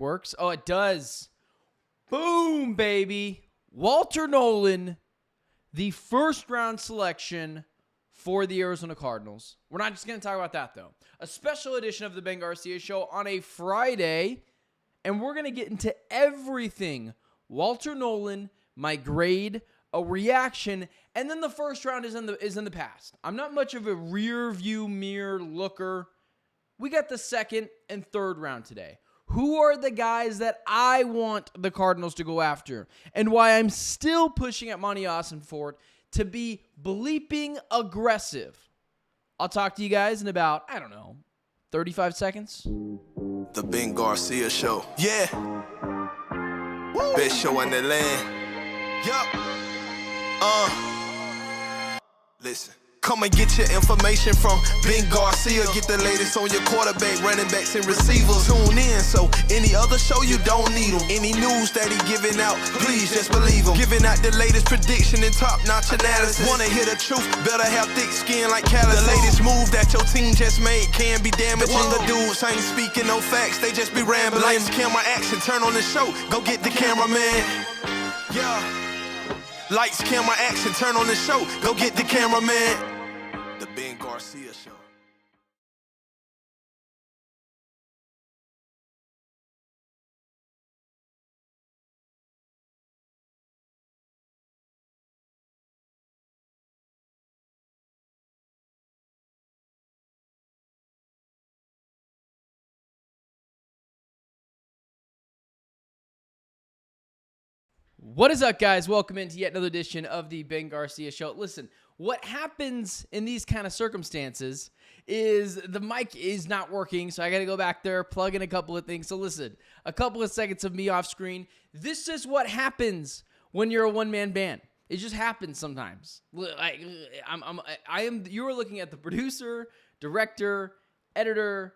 Works? Oh, it does. Boom, baby. Walter Nolen, the first-round selection for the Arizona Cardinals. We're not just going to talk about that, though. A special edition of the Ben Garcia Show on a Friday, and we're going to get into everything. Walter Nolen, my grade, a reaction, and then the first round is in the past. I'm not much of a rear view mirror looker. We got the second and third round today. Who are the guys that I want the Cardinals to go after? And why I'm still pushing at Monty Ossenfort to be bleeping aggressive. I'll talk to you guys in about, 35 seconds. The Ben Garcia Show. Yeah. Woo. Best show in the land. Yup. Listen. Come and get your information from Ben Garcia. Get the latest on your quarterback, running backs, and receivers. Tune in, so any other show you don't need them. Any news that he giving out, please just believe him. Giving out the latest prediction and top-notch analysis. Wanna hear the truth, better have thick skin like callus. The latest move that your team just made can be damaging. The dudes ain't speaking no facts, they just be rambling. Lights, camera, action, turn on the show, go get the cameraman. Yeah. Lights, camera, action, turn on the show, go get the cameraman. The Ben Garcia Show. What is up, guys? Welcome into yet another edition of the Ben Garcia Show. Listen, what happens in these kind of circumstances is the mic is not working, so I got to go back there, plug in a couple of things. So listen, a couple of seconds of me off screen. This is what happens when you're a one-man band. It just happens sometimes. You are looking at the producer, director, editor,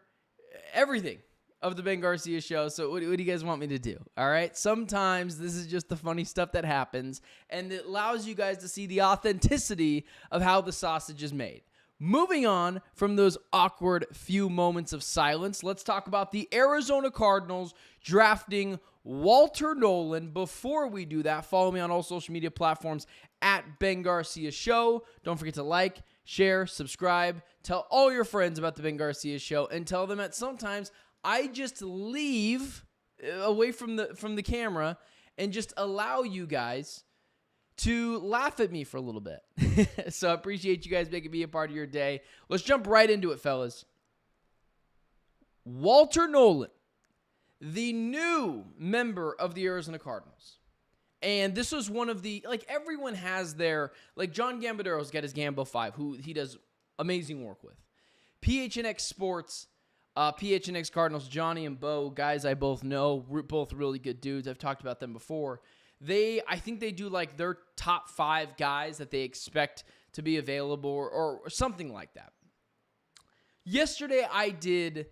everything of the Ben Garcia Show. So what do you guys want me to do? All right. Sometimes this is just the funny stuff that happens, and it allows you guys to see the authenticity of how the sausage is made. Moving on from those awkward few moments of silence, let's talk about the Arizona Cardinals drafting Walter Nolen. Before we do that, follow me on all social media platforms at Ben Garcia Show. Don't forget to like, share, subscribe, tell all your friends about the Ben Garcia Show, and tell them that sometimes I just leave away from the camera and just allow you guys to laugh at me for a little bit. So I appreciate you guys making me a part of your day. Let's jump right into it, fellas. Walter Nolen, the new member of the Arizona Cardinals. And this was one of the, everyone has their, John Gambadero's got his Gambo 5, who he does amazing work with. PHNX Sports, PHNX Cardinals, Johnny and Bo, guys I both know, both really good dudes. I've talked about them before. I think they do their top 5 guys that they expect to be available or something like that. Yesterday I did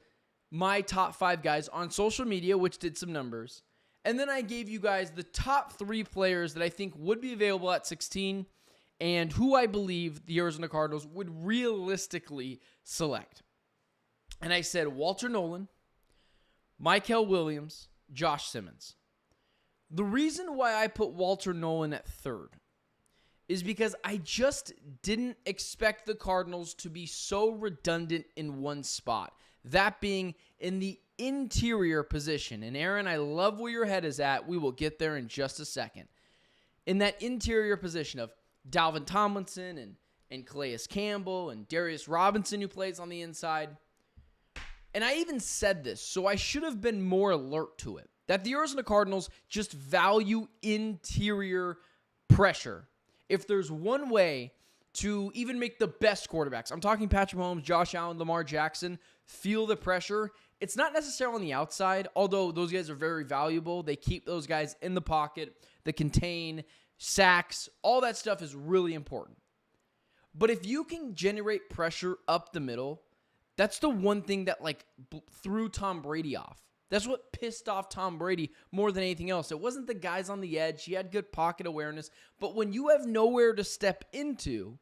my top 5 guys on social media, which did some numbers. And then I gave you guys the top 3 players that I think would be available at 16 and who I believe the Arizona Cardinals would realistically select. And I said Walter Nolen, Mykel Williams, Josh Simmons. The reason why I put Walter Nolen at 3rd is because I just didn't expect the Cardinals to be so redundant in one spot. That being in the interior position. And Aaron, I love where your head is at. We will get there in just a second. In that interior position of Dalvin Tomlinson and Calais Campbell and Darius Robinson, who plays on the inside. And I even said this, so I should have been more alert to it, that the Arizona Cardinals just value interior pressure. If there's one way to even make the best quarterbacks, I'm talking Patrick Mahomes, Josh Allen, Lamar Jackson, feel the pressure, it's not necessarily on the outside, although those guys are very valuable. They keep those guys in the pocket, they contain, sacks, all that stuff is really important. But if you can generate pressure up the middle, that's the one thing that threw Tom Brady off. That's what pissed off Tom Brady more than anything else. It wasn't the guys on the edge. He had good pocket awareness. But when you have nowhere to step into,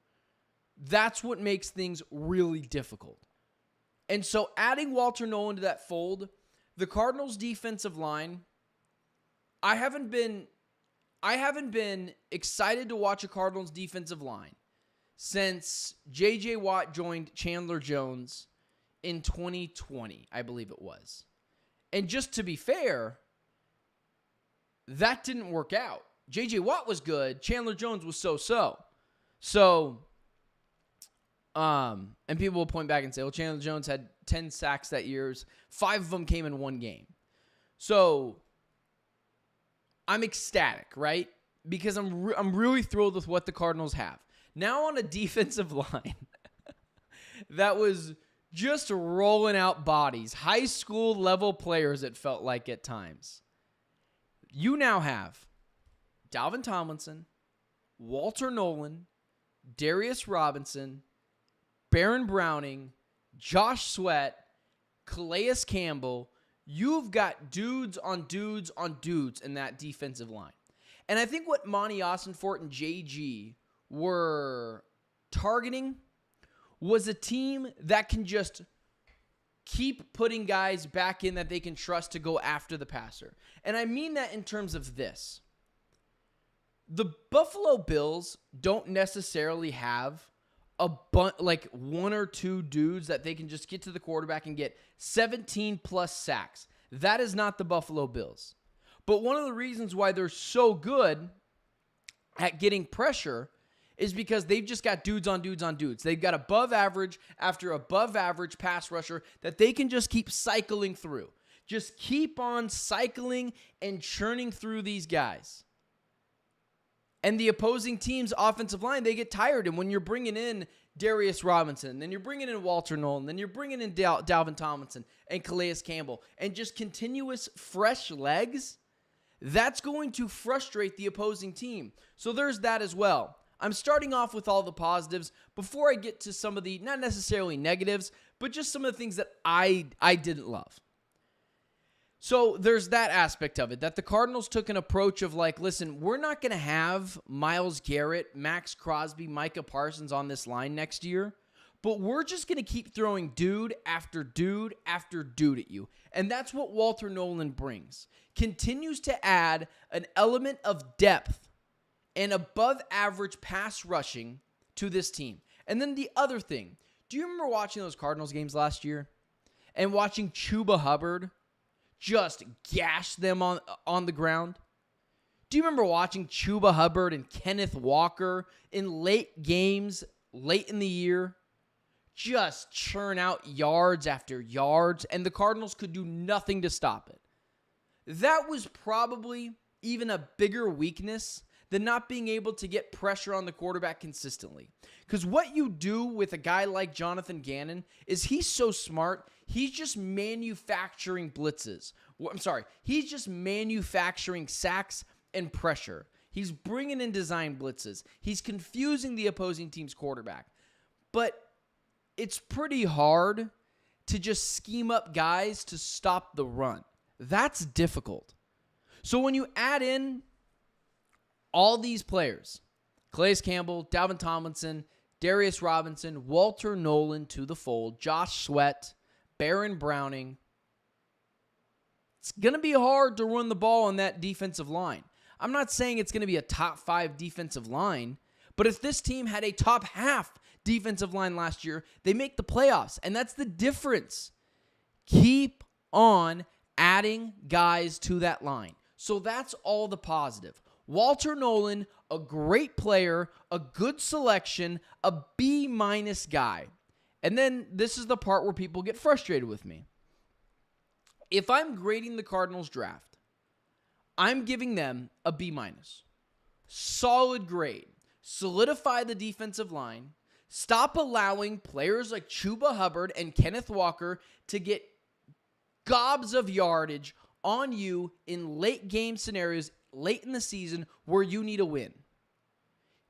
that's what makes things really difficult. And so adding Walter Nolen to that fold, the Cardinals' defensive line, I haven't been excited to watch a Cardinals defensive line since J.J. Watt joined Chandler Jones in 2020, I believe it was. And just to be fair, that didn't work out. J.J. Watt was good. Chandler Jones was so-so. And people will point back and say, well, Chandler Jones had 10 sacks that year. 5 of them came in one game. So I'm ecstatic, right? Because I'm really thrilled with what the Cardinals have. Now on a defensive line that was just rolling out bodies, high school level players, it felt like at times. You now have Dalvin Tomlinson, Walter Nolen, Darius Robinson, Baron Browning, Josh Sweat, Calais Campbell. You've got dudes on dudes on dudes in that defensive line. And I think what Monty Ossenfort and JG were targeting was a team that can just keep putting guys back in that they can trust to go after the passer. And I mean that in terms of this. The Buffalo Bills don't necessarily have like 1 or 2 dudes that they can just get to the quarterback and get 17 plus sacks. That is not the Buffalo Bills. But one of the reasons why they're so good at getting pressure is because they've just got dudes on dudes on dudes. They've got above average after above average pass rusher that they can just keep cycling through. Just keep on cycling and churning through these guys. And the opposing team's offensive line, they get tired. And when you're bringing in Darius Robinson, then you're bringing in Walter Nolen, then you're bringing in Dalvin Tomlinson and Calais Campbell, and just continuous fresh legs, that's going to frustrate the opposing team. So there's that as well. I'm starting off with all the positives before I get to some of the, not necessarily negatives, but just some of the things that I didn't love. So there's that aspect of it, that the Cardinals took an approach of like, listen, we're not going to have Myles Garrett, Max Crosby, Micah Parsons on this line next year, but we're just going to keep throwing dude after dude after dude at you. And that's what Walter Nolen brings. Continues to add an element of depth and above average pass rushing to this team. And then the other thing, do you remember watching those Cardinals games last year and watching Chuba Hubbard just gash them on the ground? Do you remember watching Chuba Hubbard and Kenneth Walker in late games, late in the year, just churn out yards after yards, and the Cardinals could do nothing to stop it? That was probably even a bigger weakness than not being able to get pressure on the quarterback consistently. Because what you do with a guy like Jonathan Gannon is he's so smart, he's just manufacturing blitzes. He's just manufacturing sacks and pressure. He's bringing in design blitzes. He's confusing the opposing team's quarterback. But it's pretty hard to just scheme up guys to stop the run. That's difficult. So when you add in all these players, Calais Campbell, Dalvin Tomlinson, Darius Robinson, Walter Nolen to the fold, Josh Sweat, Baron Browning, it's going to be hard to run the ball on that defensive line. I'm not saying it's going to be a top 5 defensive line, but if this team had a top half defensive line last year, they make the playoffs, and that's the difference. Keep on adding guys to that line. So that's all the positive. Walter Nolen, a great player, a good selection, a B- guy. And then this is the part where people get frustrated with me. If I'm grading the Cardinals draft, I'm giving them a B-. Solid grade. Solidify the defensive line. Stop allowing players like Chuba Hubbard and Kenneth Walker to get gobs of yardage on you in late game scenarios, late in the season where you need a win.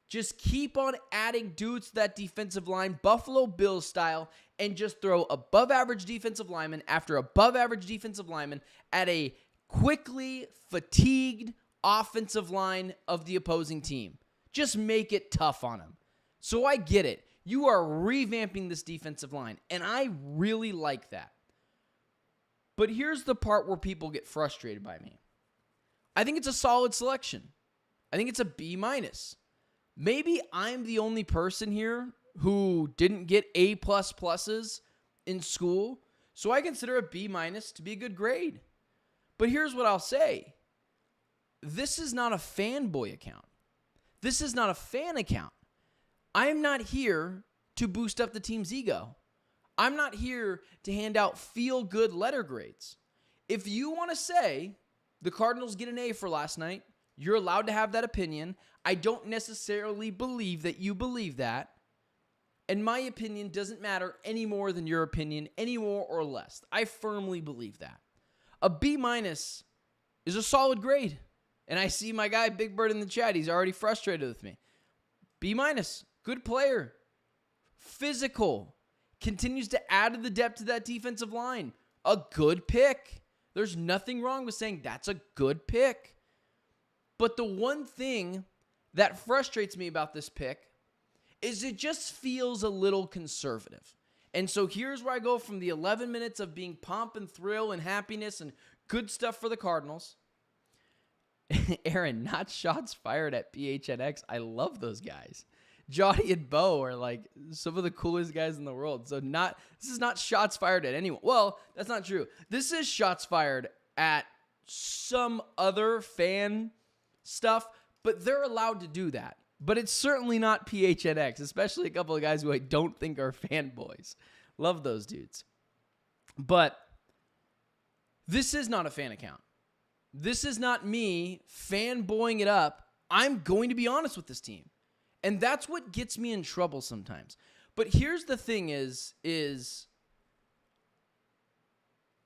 Just keep on adding dudes to that defensive line, Buffalo Bills style, and just throw above average defensive lineman after above average defensive lineman at a quickly fatigued offensive line of the opposing team. Just make it tough on them. So I get it. You are revamping this defensive line, and I really like that. But here's the part where people get frustrated by me. I think it's a solid selection. I think it's a B-. Maybe I'm the only person here who didn't get A++s in school, so I consider a B- to be a good grade. But here's what I'll say. This is not a fanboy account. This is not a fan account. I am not here to boost up the team's ego. I'm not here to hand out feel-good letter grades. If you want to say the Cardinals get an A for last night, you're allowed to have that opinion. I don't necessarily believe that you believe that. And my opinion doesn't matter any more than your opinion, any more or less. I firmly believe that. A B- is a solid grade. And I see my guy Big Bird in the chat. He's already frustrated with me. B-, good player. Physical. Continues to add to the depth of that defensive line. A good pick. There's nothing wrong with saying that's a good pick. But the one thing that frustrates me about this pick is it just feels a little conservative. And so here's where I go from the 11 minutes of being pomp and thrill and happiness and good stuff for the Cardinals. Aaron, not shots fired at PHNX. I love those guys. Jody and Bo are like some of the coolest guys in the world. So this is not shots fired at anyone. Well, that's not true. This is shots fired at some other fan stuff, but they're allowed to do that. But it's certainly not PHNX, especially a couple of guys who I don't think are fanboys. Love those dudes. But this is not a fan account. This is not me fanboying it up. I'm going to be honest with this team. And that's what gets me in trouble sometimes. But here's the thing is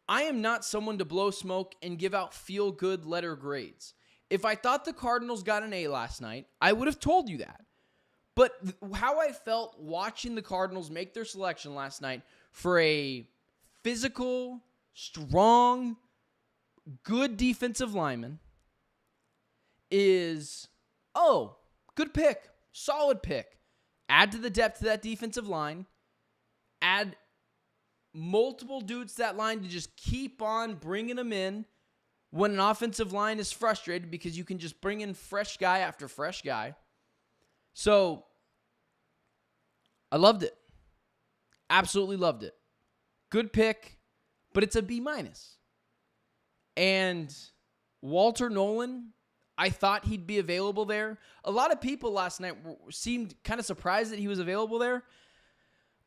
I am not someone to blow smoke and give out feel-good letter grades. If I thought the Cardinals got an A last night, I would have told you that. But how I felt watching the Cardinals make their selection last night for a physical, strong, good defensive lineman is, good pick, solid pick. Add to the depth of that defensive line. Add multiple dudes to that line to just keep on bringing them in when an offensive line is frustrated because you can just bring in fresh guy after fresh guy. So, I loved it. Absolutely loved it. Good pick, but it's a B-. And Walter Nolen, I thought he'd be available there. A lot of people last night seemed kind of surprised that he was available there.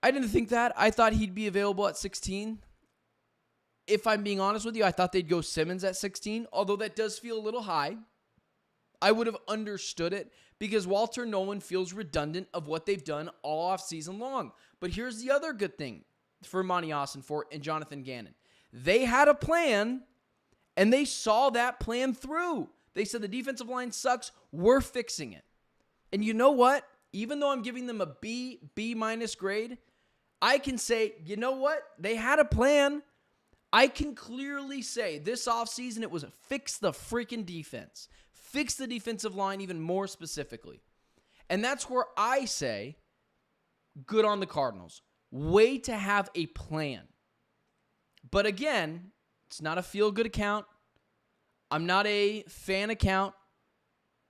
I didn't think that. I thought he'd be available at 16. If I'm being honest with you, I thought they'd go Simmons at 16, although that does feel a little high. I would have understood it because Walter Nolen feels redundant of what they've done all offseason long. But here's the other good thing for Monty Ossenfort and Jonathan Gannon. They had a plan, and they saw that plan through. They said the defensive line sucks. We're fixing it. And you know what? Even though I'm giving them a B, B- grade, I can say, you know what? They had a plan. I can clearly say this offseason it was fix the freaking defense. Fix the defensive line even more specifically. And that's where I say, good on the Cardinals. Way to have a plan. But again, it's not a feel-good account. I'm not a fan account.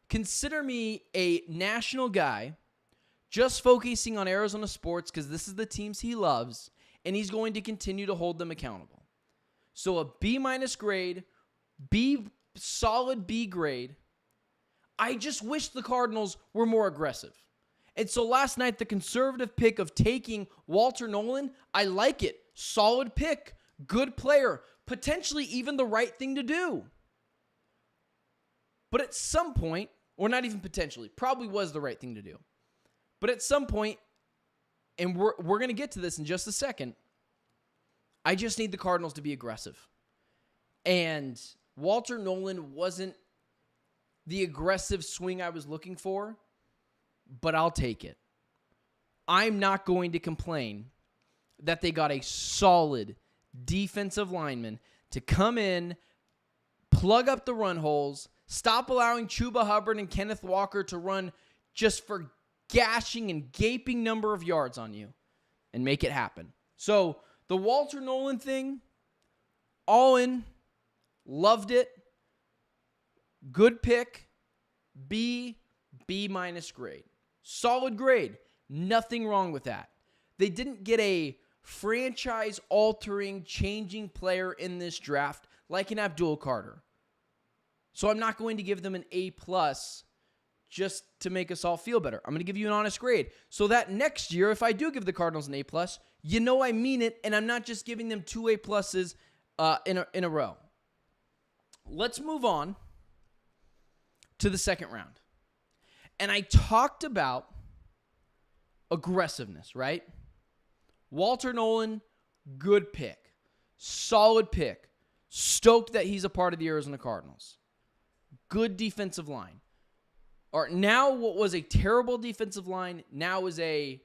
Consider me a national guy just focusing on Arizona sports because this is the teams he loves, and he's going to continue to hold them accountable. So a B- grade, solid B grade. I just wish the Cardinals were more aggressive. And so last night, the conservative pick of taking Walter Nolen, I like it. Solid pick, good player, potentially even the right thing to do. But at some point, or not even potentially, probably was the right thing to do. But at some point, and we're going to get to this in just a second, I just need the Cardinals to be aggressive. And Walter Nolen wasn't the aggressive swing I was looking for, but I'll take it. I'm not going to complain that they got a solid defensive lineman to come in, plug up the run holes, stop allowing Chuba Hubbard and Kenneth Walker to run just for gashing and gaping number of yards on you and make it happen. So the Walter Nolen thing, all in. Loved it. Good pick. B minus grade. Solid grade. Nothing wrong with that. They didn't get a franchise-altering, changing player in this draft like an Abdul Carter. So I'm not going to give them an A+ just to make us all feel better. I'm going to give you an honest grade. So that next year, if I do give the Cardinals an A+, you know I mean it, and I'm not just giving them 2 A+ in a row. Let's move on to the second round. And I talked about aggressiveness, right? Walter Nolen, good pick. Solid pick. Stoked that he's a part of the Arizona Cardinals. Good defensive line. Or now what was a terrible defensive line now is a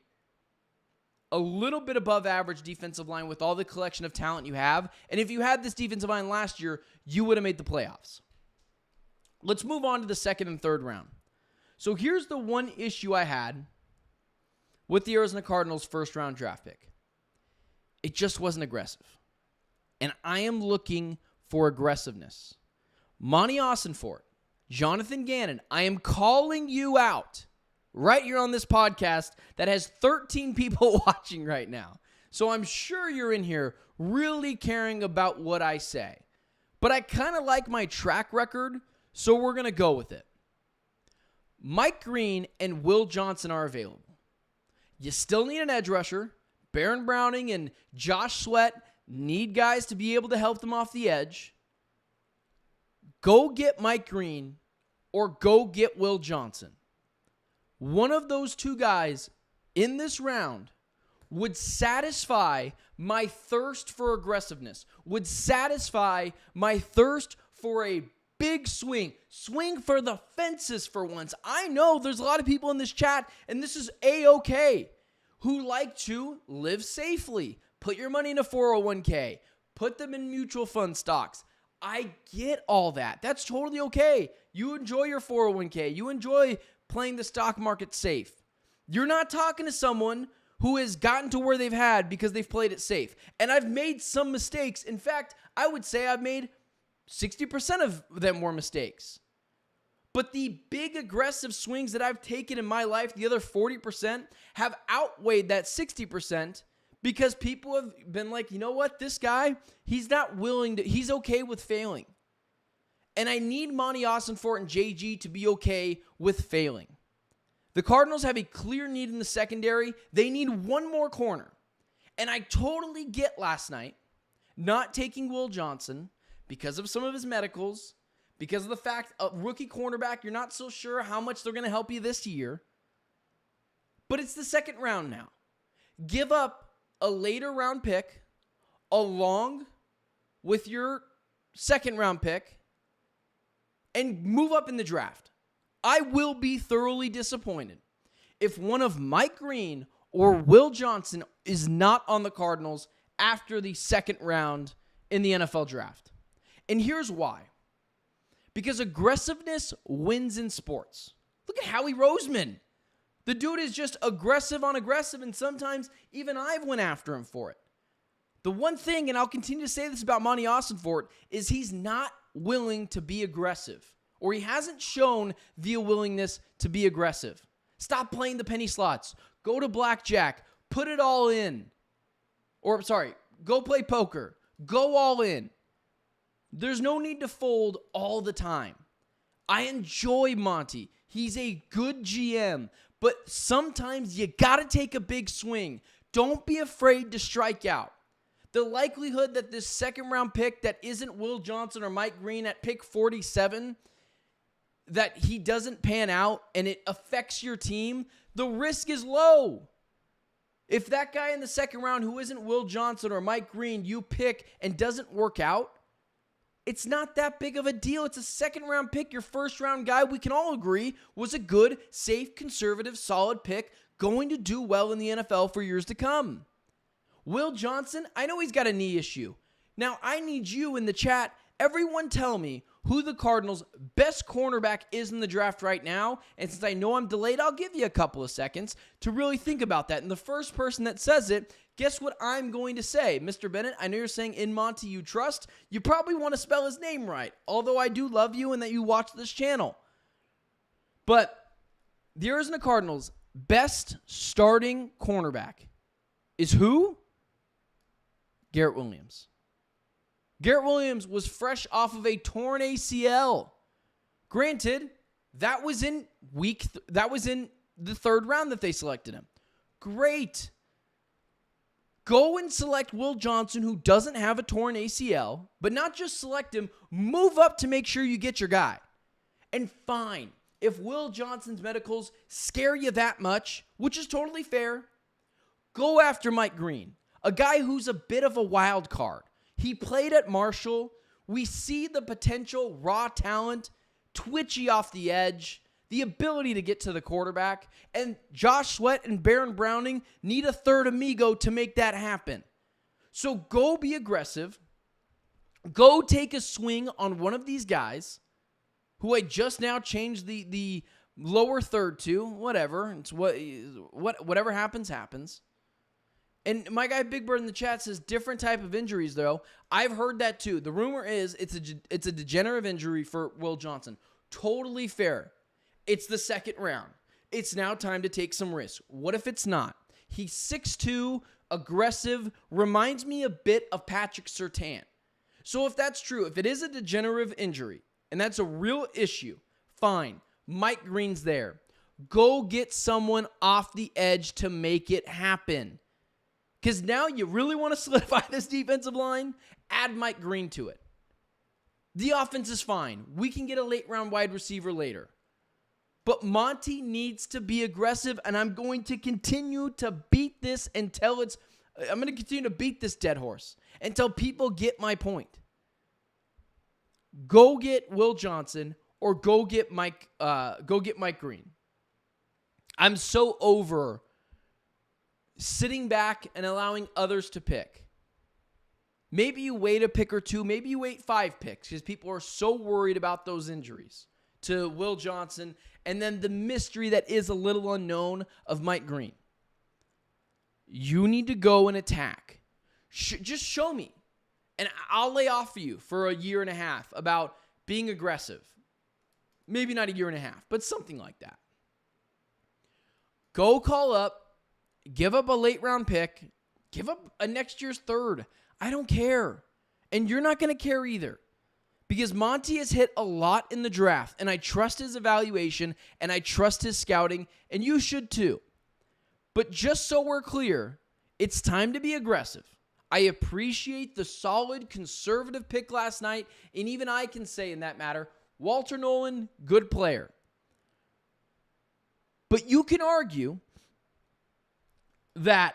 little bit above average defensive line with all the collection of talent you have. And if you had this defensive line last year, you would have made the playoffs. Let's move on to the second and third round. So here's the one issue I had with the Arizona Cardinals' first round draft pick. It just wasn't aggressive. And I am looking for aggressiveness. Monty Ossenfort, Jonathan Gannon, I am calling you out right here on this podcast that has 13 people watching right now. So I'm sure you're in here really caring about what I say. But I kind of like my track record, so we're going to go with it. Mike Green and Will Johnson are available. You still need an edge rusher. Baron Browning and Josh Sweat need guys to be able to help them off the edge. Go get Mike Green or go get Will Johnson. One of those two guys in this round would satisfy my thirst for aggressiveness, would satisfy my thirst for a big swing. Swing for the fences for once. I know there's a lot of people in this chat, and this is A-okay, who like to live safely. Put your money in a 401k. Put them in mutual fund stocks. I get all that. That's totally okay. You enjoy your 401k. You enjoy playing the stock market safe. You're not talking to someone who has gotten to where they've had because they've played it safe. And I've made some mistakes. In fact, I would say I've made 60% of them were mistakes. But the big aggressive swings that I've taken in my life, the other 40%, have outweighed that 60% because people have been like, you know what? This guy, he's not willing to, he's okay with failing. And I need Monty Ossenfort and JG to be okay with failing. The Cardinals have a clear need in the secondary. They need one more corner. And I totally get last night not taking Will Johnson because of some of his medicals, because of the fact a rookie cornerback, you're not so sure how much they're going to help you this year. But it's the second round now. Give up a later round pick along with your second round pick and move up in the draft. I will be thoroughly disappointed if one of Mike Green or Will Johnson is not on the Cardinals after the second round in the NFL draft. And here's why. Because aggressiveness wins in sports. Look at Howie Roseman. The dude is just aggressive on aggressive, and sometimes even I've went after him for it. The one thing, and I'll continue to say this about Monty Ossenfort, is he's not willing to be aggressive, or he hasn't shown the willingness to be aggressive. Stop playing the penny slots. Go to blackjack. Put it all in. Go play poker. Go all in. There's no need to fold all the time. I enjoy Monty. He's a good GM, but sometimes you got to take a big swing. Don't be afraid to strike out. The likelihood that this second round pick that isn't Will Johnson or Mike Green at pick 47, that he doesn't pan out and it affects your team, the risk is low. If that guy in the second round who isn't Will Johnson or Mike Green you pick and doesn't work out, it's not that big of a deal. It's a second round pick. Your first round guy, we can all agree, was a good, safe, conservative, solid pick going to do well in the NFL for years to come. Will Johnson, I know he's got a knee issue. Now, I need you in the chat, everyone tell me who the Cardinals' best cornerback is in the draft right now. And since I know I'm delayed, I'll give you a couple of seconds to really think about that. And the first person that says it, guess what I'm going to say? Mr. Bennett, I know you're saying in Monty you trust. You probably want to spell his name right, although I do love you and that you watch this channel. But the Arizona Cardinals' best starting cornerback is who? Garrett Williams. Garrett Williams was fresh off of a torn ACL. Granted, that was in the third round that they selected him. Great. Go and select Will Johnson, who doesn't have a torn ACL, but not just select him, move up to make sure you get your guy. And fine, if Will Johnson's medicals scare you that much, which is totally fair, go after Mike Green, a guy who's a bit of a wild card. He played at Marshall. We see the potential raw talent, twitchy off the edge, the ability to get to the quarterback, and Josh Sweat and Baron Browning need a third amigo to make that happen. So go be aggressive. Go take a swing on one of these guys who I just now changed the lower third to. Whatever. It's whatever happens, happens. And my guy Big Bird in the chat says different type of injuries, though. I've heard that too. The rumor is it's a degenerative injury for Will Johnson. Totally fair. It's the second round. It's now time to take some risks. What if it's not? He's 6'2", aggressive, reminds me a bit of Patrick Surtain. So if that's true, if it is a degenerative injury, and that's a real issue, fine. Mike Green's there. Go get someone off the edge to make it happen. Because now you really want to solidify this defensive line? Add Mike Green to it. The offense is fine. We can get a late-round wide receiver later. But Monty needs to be aggressive, and I'm going to continue to beat this until I'm going to continue to beat this dead horse until people get my point. Go get Will Johnson or go get Mike Green. I'm so over sitting back and allowing others to pick. Maybe you wait a pick or two. Maybe you wait 5 picks because people are so worried about those injuries to Will Johnson and then the mystery that is a little unknown of Mike Green. You need to go and attack. Just show me. And I'll lay off for you for a year and a half about being aggressive. Maybe not a year and a half, but something like that. Go call up. Give up a late round pick. Give up a next year's third. I don't care. And you're not going to care either. Because Monty has hit a lot in the draft. And I trust his evaluation. And I trust his scouting. And you should too. But just so we're clear, it's time to be aggressive. I appreciate the solid conservative pick last night. And even I can say in that matter, Walter Nolen, good player. But you can argue that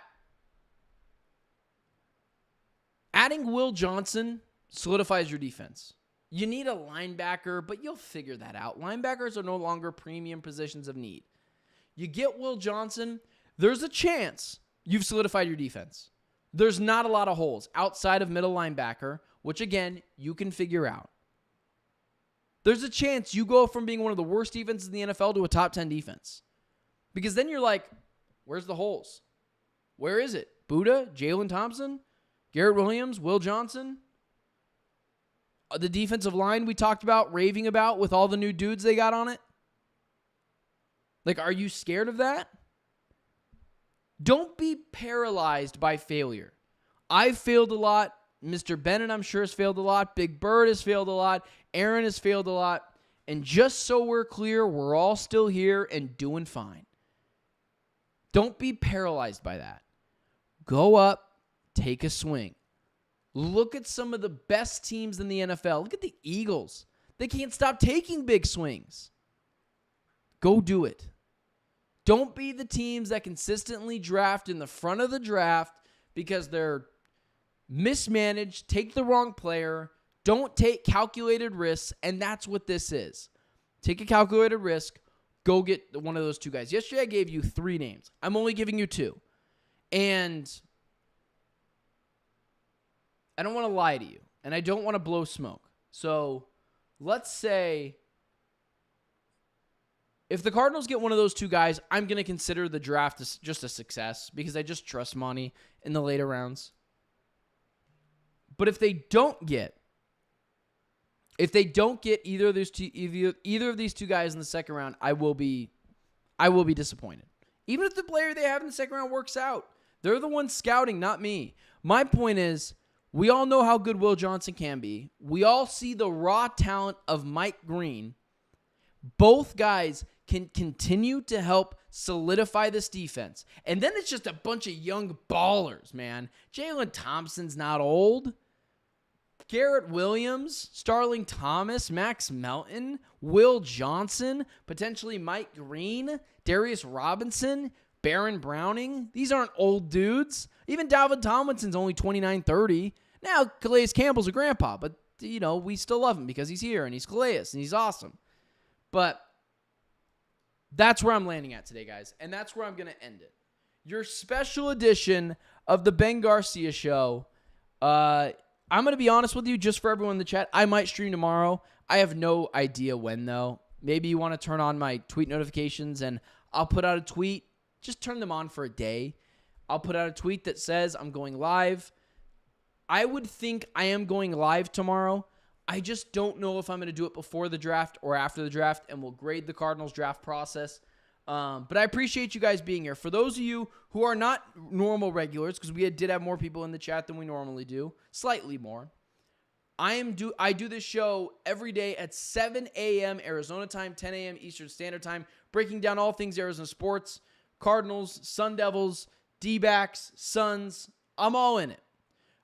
adding Will Johnson solidifies your defense. You need a linebacker, but you'll figure that out. Linebackers are no longer premium positions of need. You get Will Johnson, there's a chance you've solidified your defense. There's not a lot of holes outside of middle linebacker, which again, you can figure out. There's a chance you go from being one of the worst defenses in the NFL to a top 10 defense. Because then you're like, where's the holes? Where is it? Buddha, Jalen Thompson, Garrett Williams, Will Johnson? The defensive line we talked about, raving about with all the new dudes they got on it? Like, are you scared of that? Don't be paralyzed by failure. I've failed a lot. Mr. Bennett, I'm sure, has failed a lot. Big Bird has failed a lot. Aaron has failed a lot. And just so we're clear, we're all still here and doing fine. Don't be paralyzed by that. Go up, take a swing. Look at some of the best teams in the NFL. Look at the Eagles. They can't stop taking big swings. Go do it. Don't be the teams that consistently draft in the front of the draft because they're mismanaged, take the wrong player, don't take calculated risks, and that's what this is. Take a calculated risk, go get one of those 2 guys. Yesterday I gave you 3 names. I'm only giving you 2. And I don't want to lie to you, and I don't want to blow smoke. So let's say if the Cardinals get one of those two guys, I'm going to consider the draft just a success because I just trust money in the later rounds. But if they don't get either of these two guys in the second round, I will be disappointed. Even if the player they have in the second round works out, they're the ones scouting, not me. My point is, we all know how good Will Johnson can be. We all see the raw talent of Mike Green. Both guys can continue to help solidify this defense. And then it's just a bunch of young ballers, man. Jalen Thompson's not old. Garrett Williams, Starling Thomas, Max Melton, Will Johnson, potentially Mike Green, Darius Robinson, Baron Browning. These aren't old dudes. Even Dalvin Tomlinson's only 29, 30. Now, Calais Campbell's a grandpa, but, we still love him because he's here and he's Calais and he's awesome. But that's where I'm landing at today, guys. And that's where I'm going to end it. Your special edition of the Ben Garcia Show. I'm going to be honest with you, just for everyone in the chat, I might stream tomorrow. I have no idea when, though. Maybe you want to turn on my tweet notifications, and I'll put out a tweet. Just turn them on for a day. I'll put out a tweet that says I'm going live. I would think I am going live tomorrow. I just don't know if I'm going to do it before the draft or after the draft, and we'll grade the Cardinals draft process. But I appreciate you guys being here. For those of you who are not normal regulars, because we did have more people in the chat than we normally do, slightly more, I do this show every day at 7 a.m. Arizona time, 10 a.m. Eastern Standard Time, breaking down all things Arizona sports, Cardinals, Sun Devils, D-backs, Suns. I'm all in it.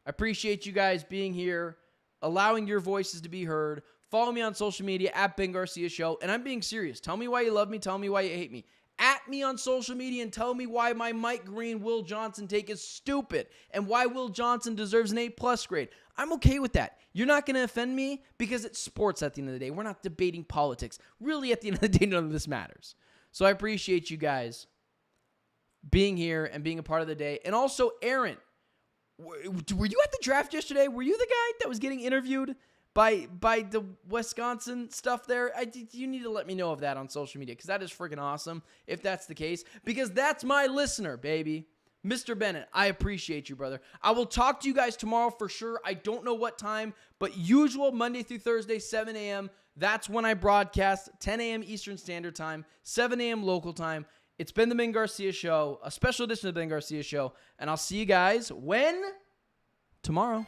I appreciate you guys being here, allowing your voices to be heard. Follow me on social media at Ben Garcia Show. And I'm being serious. Tell me why you love me. Tell me why you hate me. At me on social media and tell me why my Mike Green, Will Johnson take is stupid and why Will Johnson deserves an A+ grade. I'm okay with that. You're not going to offend me because it's sports at the end of the day. We're not debating politics. Really, at the end of the day, none of this matters. So I appreciate you guys being here and being a part of the day. And also, Aaron, were you at the draft yesterday? Were you the guy that was getting interviewed by the Wisconsin stuff there? You need to let me know of that on social media because that is freaking awesome if that's the case, because that's my listener, baby. Mr. Bennett, I appreciate you, brother. I will talk to you guys tomorrow for sure. I don't know what time, but usual Monday through Thursday, 7 a.m. That's when I broadcast, 10 a.m. Eastern Standard Time, 7 a.m. local time. It's been the Ben Garcia Show, a special edition of the Ben Garcia Show, and I'll see you guys when? Tomorrow.